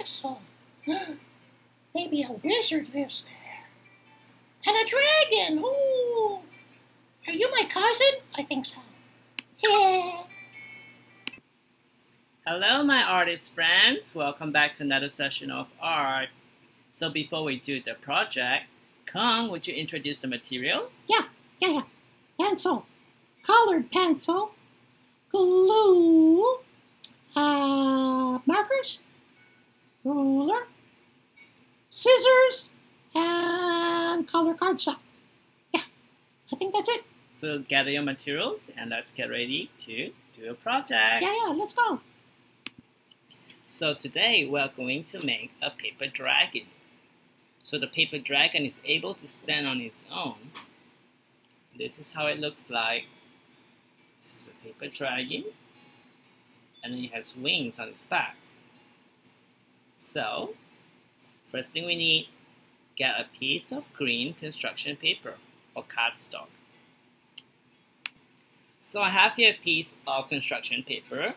castle. Maybe a wizard lives there. And a dragon. Ooh. Are you my cousin? I think so. Yeah. Hello, my artist friends. Welcome back to another session of art. So before we do the project, Kong, would you introduce the materials? Yeah. Pencil. Colored pencil. Glue. Markers. Ruler. Scissors. And color cardstock. Yeah. I think that's it. So gather your materials and let's get ready to do a project. Yeah, let's go. So today we're going to make a paper dragon. So the paper dragon is able to stand on its own. This is how it looks like. This is a paper dragon. And then it has wings on its back. So, first thing we need, get a piece of green construction paper or cardstock. So I have here a piece of construction paper.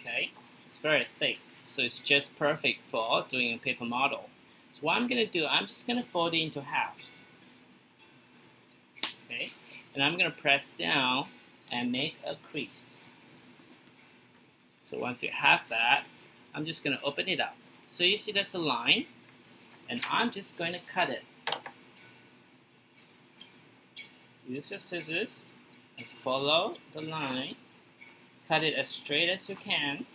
Okay, it's very thick, so it's just perfect for doing a paper model. So what I'm going to do, I'm just going to fold it into halves. Okay, and I'm going to press down and make a crease. So once you have that, I'm just going to open it up. So you see there's a line, and I'm just going to cut it. Use your scissors and follow the line. Cut it as straight as you can.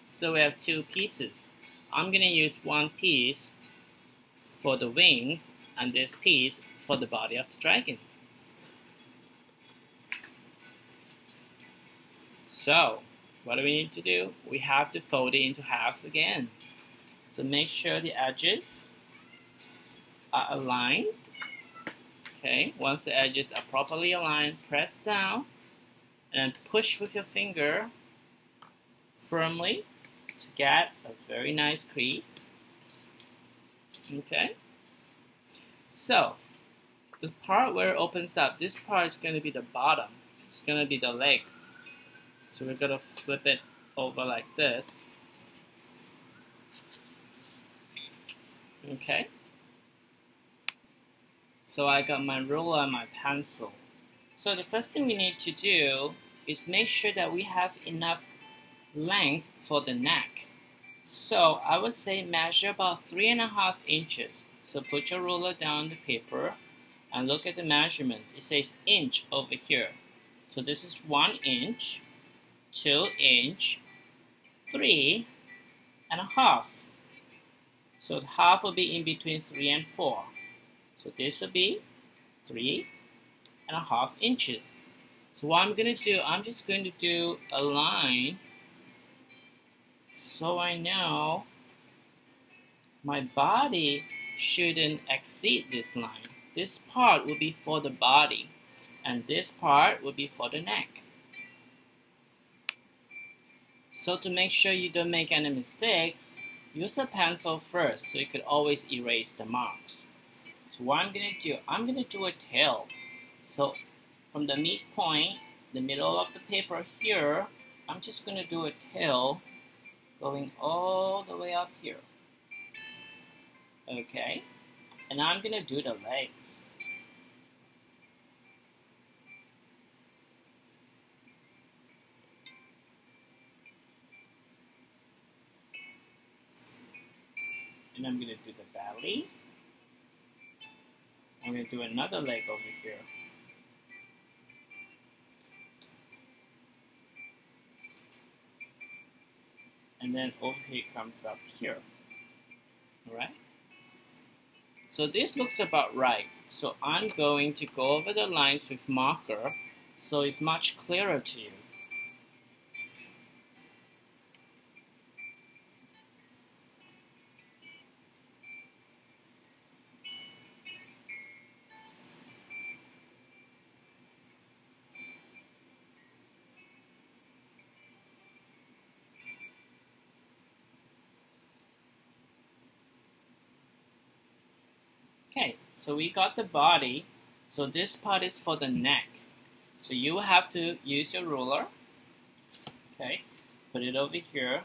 So we have two pieces. I'm going to use one piece for the wings and this piece for the body of the dragon. So, what do we need to do? We have to fold it into halves again. So make sure the edges are aligned. Okay, once the edges are properly aligned, press down and push with your finger firmly to get a very nice crease. Okay, so the part where it opens up, this part is going to be the bottom. It's going to be the legs. So we're going to flip it over like this. Okay. So I got my ruler and my pencil. So the first thing we need to do is make sure that we have enough length for the neck. So I would say measure about 3.5 inches. So put your ruler down the paper and look at the measurements. It says inch over here. So this is 1 inch, 2 inch, 3.5. So the half will be in between 3 and 4. So this will be 3.5 inches. So what I'm going to do, I'm just going to do a line so I know my body shouldn't exceed this line. This part will be for the body and this part will be for the neck. So to make sure you don't make any mistakes, use a pencil first so you could always erase the marks. So what I'm going to do, I'm going to do a tail. So from the midpoint, the middle of the paper here, I'm just going to do a tail going all the way up here. Okay, and I'm going to do the legs. And I'm going to do the belly. I'm going to do another leg over here. And then over here comes up here. Alright? So this looks about right. So I'm going to go over the lines with marker so it's much clearer to you. Okay, so we got the body. So this part is for the neck. So you have to use your ruler. Okay, put it over here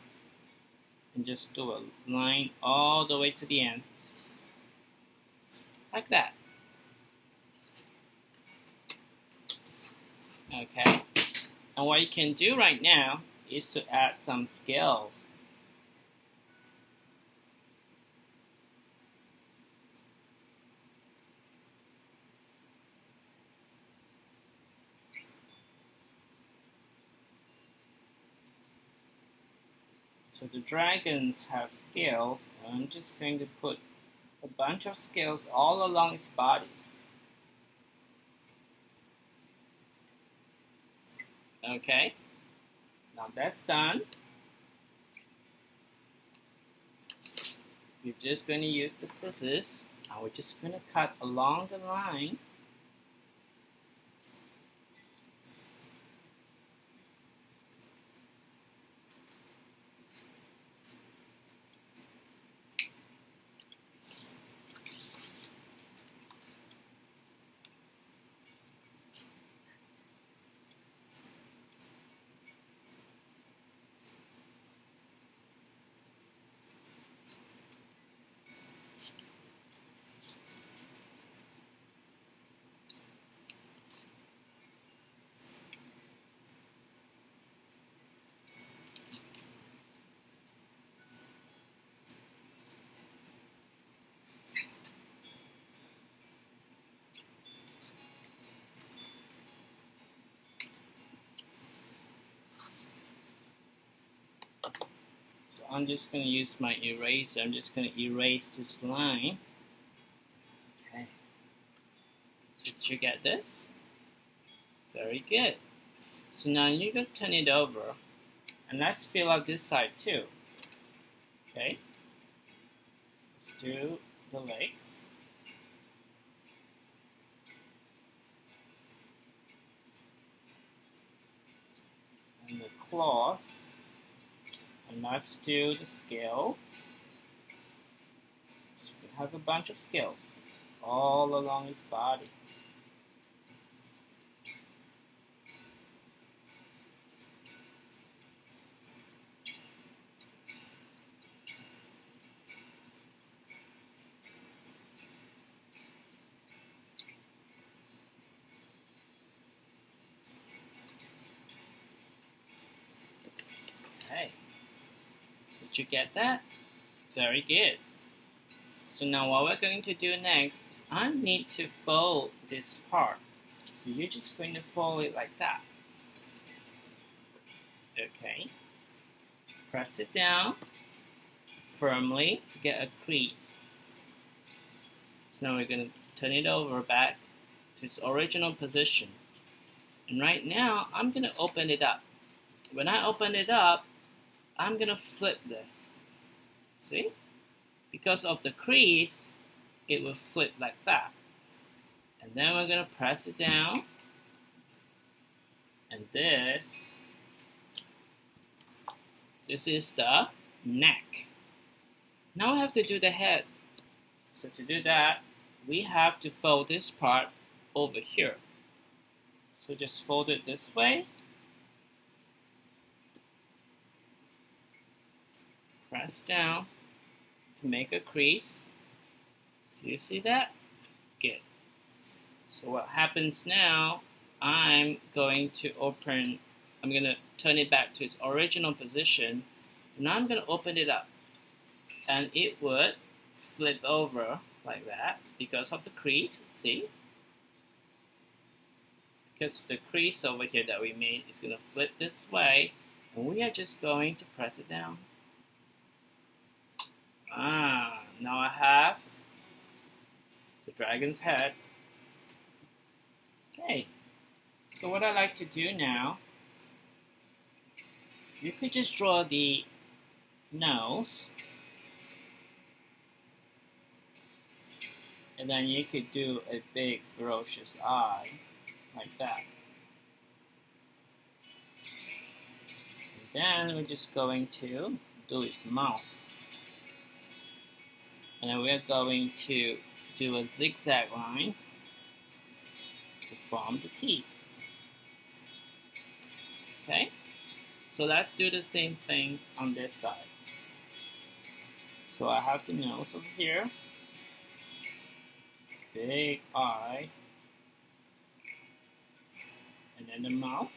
and just do a line all the way to the end. Like that. Okay, and what you can do right now is to add some scales. So the dragons have scales, and I'm just going to put a bunch of scales all along its body. Okay, now that's done. We're just going to use the scissors, and we're just going to cut along the line. So I'm just going to use my eraser. I'm just going to erase this line. Okay. So did you get this? Very good. So now you're going to turn it over. And let's fill out this side too. Okay. Let's do the legs. And the claws. And let's do the scales. So we have a bunch of scales all along his body. Okay. Did you get that? Very good. So now what we're going to do next is I need to fold this part. So you're just going to fold it like that. Okay. Press it down firmly to get a crease. So now we're going to turn it over back to its original position. And right now I'm going to open it up. When I open it up, I'm going to flip this. See? Because of the crease, it will flip like that. And then we're going to press it down. And this is the neck. Now we have to do the head. So to do that, we have to fold this part over here. So just fold it this way. Press down to make a crease. Do you see that? Good. So what happens now, I'm going to turn it back to its original position. Now I'm going to open it up. And it would flip over like that because of the crease, see? Because the crease over here that we made is going to flip this way. And we are just going to press it down. Now I have the dragon's head. Okay, so what I like to do now, you could just draw the nose, and then you could do a big ferocious eye, like that. And then we're just going to do its mouth. And then we're going to do a zigzag line. from the teeth. Okay, so let's do the same thing on this side. So I have the nose over here, big eye, and then the mouth,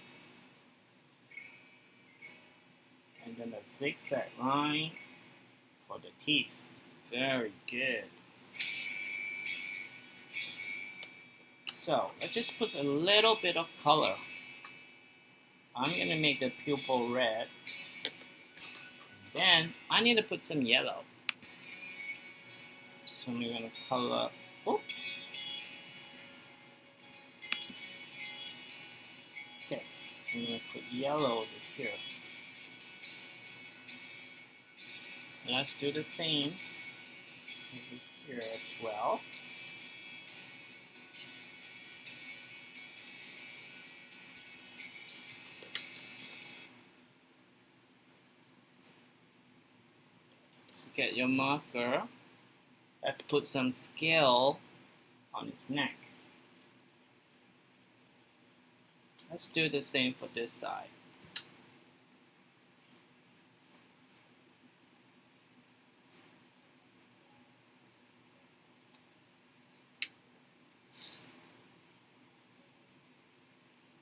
and then the zigzag line for the teeth. Very good. So let's just put a little bit of color. I'm going to make the pupil red. Then I need to put some yellow. So I'm going to color, oops. Okay, I'm going to put yellow over here. Let's do the same over here as well. So get your marker. Let's put some scale on its neck. Let's do the same for this side.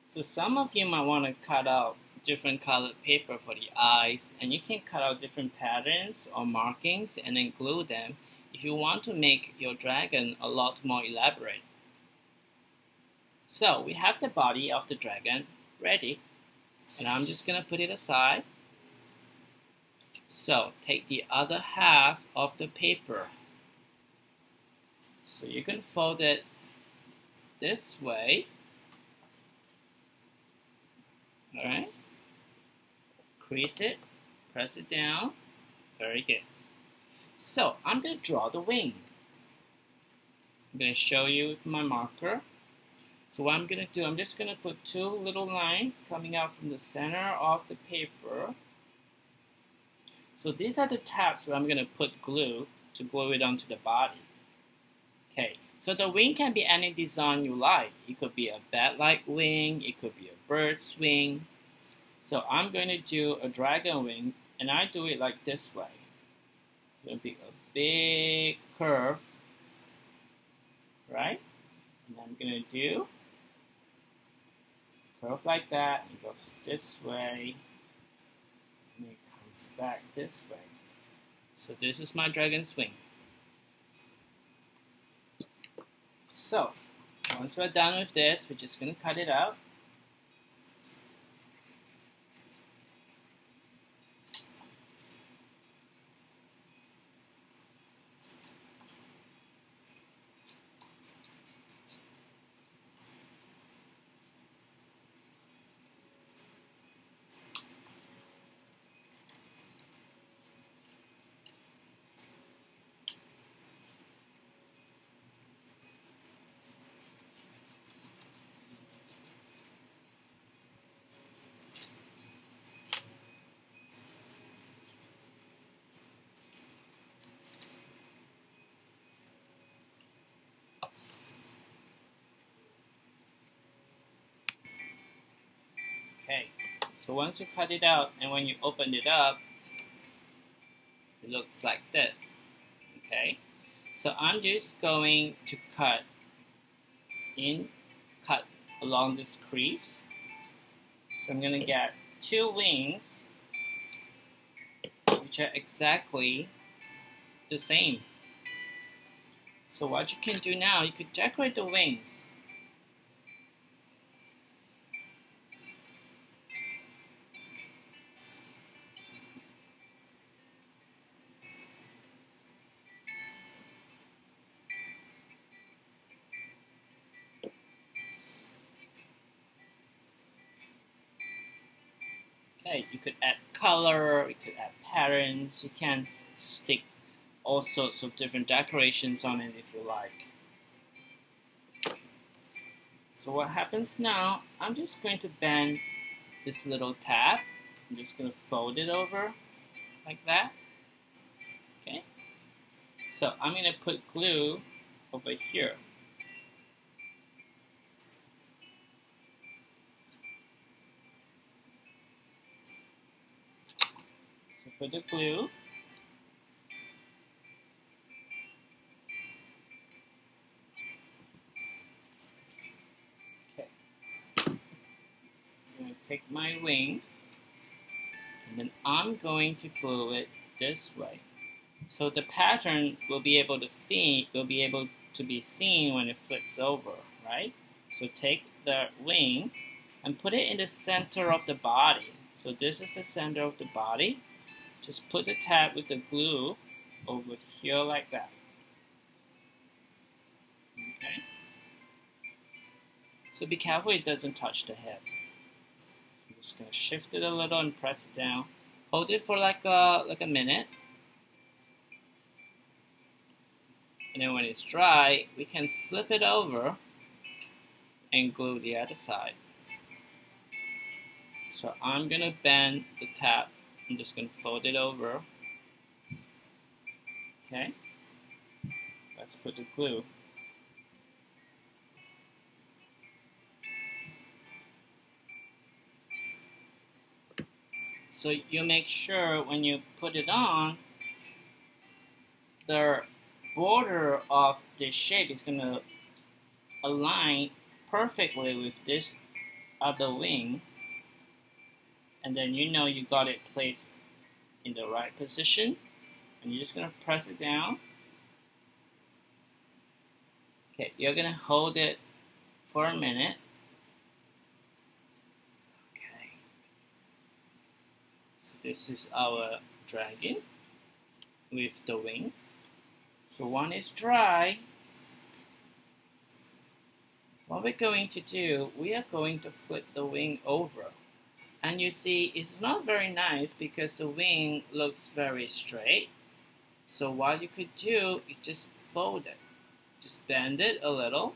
So some of you might want to cut out different colored paper for the eyes, and you can cut out different patterns or markings and then glue them if you want to make your dragon a lot more elaborate. So we have the body of the dragon ready, and I'm just going to put it aside. So take the other half of the paper. So you can fold it this way. Alright, crease it, press it down, very good. So I'm going to draw the wing. I'm going to show you with my marker. So what I'm going to do, I'm just going to put two little lines coming out from the center of the paper. So these are the tabs where I'm going to put glue to glue it onto the body. Okay, so the wing can be any design you like. It could be a bat-like wing, it could be a bird's wing. So I'm going to do a dragon wing, and I do it like this way. It's going to be a big curve, right? And I'm going to do a curve like that, and it goes this way, and it comes back this way. So this is my dragon's wing. So once we're done with this, we're just going to cut it out. Okay, so once you cut it out and when you open it up, it looks like this. Okay, so I'm just going to cut along this crease. So I'm going to get two wings which are exactly the same. So what you can do now, you could decorate the wings. Okay, you could add color, you could add patterns, you can stick all sorts of different decorations on it if you like. So what happens now, I'm just going to bend this little tab. I'm just going to fold it over like that. Okay, so I'm going to put glue over here. Put the glue. Okay. I'm going to take my wing, and then I'm going to glue it this way. So the pattern will be able to be seen when it flips over, right? So take the wing and put it in the center of the body. So this is the center of the body. Just put the tab with the glue over here like that. Okay. So be careful it doesn't touch the head. I'm just gonna shift it a little and press it down. Hold it for like a minute. And then when it's dry, we can flip it over and glue the other side. So I'm gonna bend the tab. I'm just gonna fold it over. Okay. Let's put the glue. So you make sure when you put it on, the border of the shape is going to align perfectly with this other wing, and then you know you got it placed in the right position, and you're just going to press it down. Okay, you're going to hold it for a minute. Okay, so this is our dragon with the wings. So one is dry. What we're going to do, we are going to flip the wing over. And you see, it's not very nice because the wing looks very straight. So what you could do is just fold it. Just bend it a little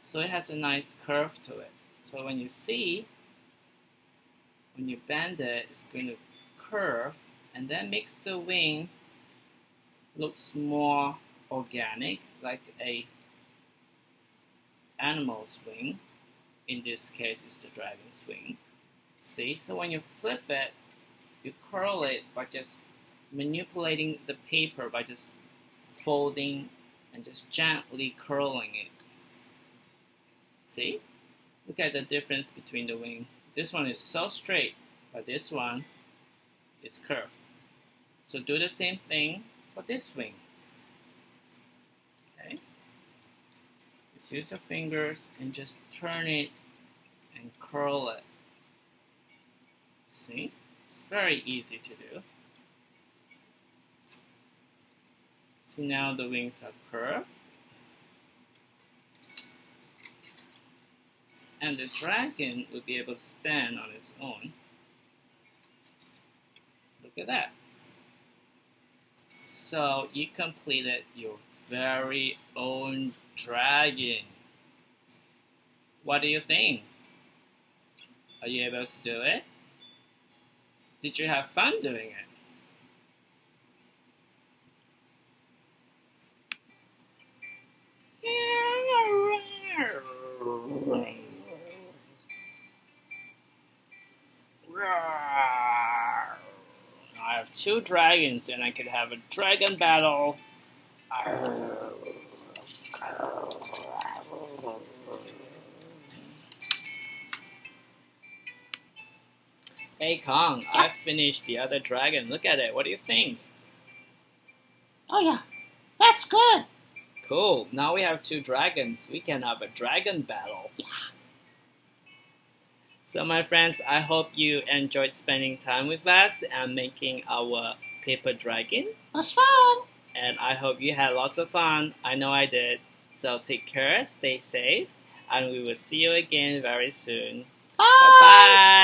so it has a nice curve to it. So when you see, when you bend it, it's going to curve, and that makes the wing looks more organic, like a animal's wing. In this case, it's the dragon's wing. See, so when you flip it, you curl it by just manipulating the paper, by just folding and just gently curling it. See? Look at the difference between the wing. This one is so straight, but this one is curved. So do the same thing for this wing. Okay? Just use your fingers and just turn it and curl it. See? It's very easy to do. See, now the wings are curved. And the dragon will be able to stand on its own. Look at that. So you completed your very own dragon. What do you think? Are you able to do it? Did you have fun doing it? I have 2 dragons and I could have a dragon battle. Hey Kong, I finished the other dragon. Look at it. What do you think? Oh yeah, that's good. Cool. Now we have 2 dragons. We can have a dragon battle. Yeah. So my friends, I hope you enjoyed spending time with us and making our paper dragon. It was fun. And I hope you had lots of fun. I know I did. So take care, stay safe, and we will see you again very soon. Bye. Bye-bye.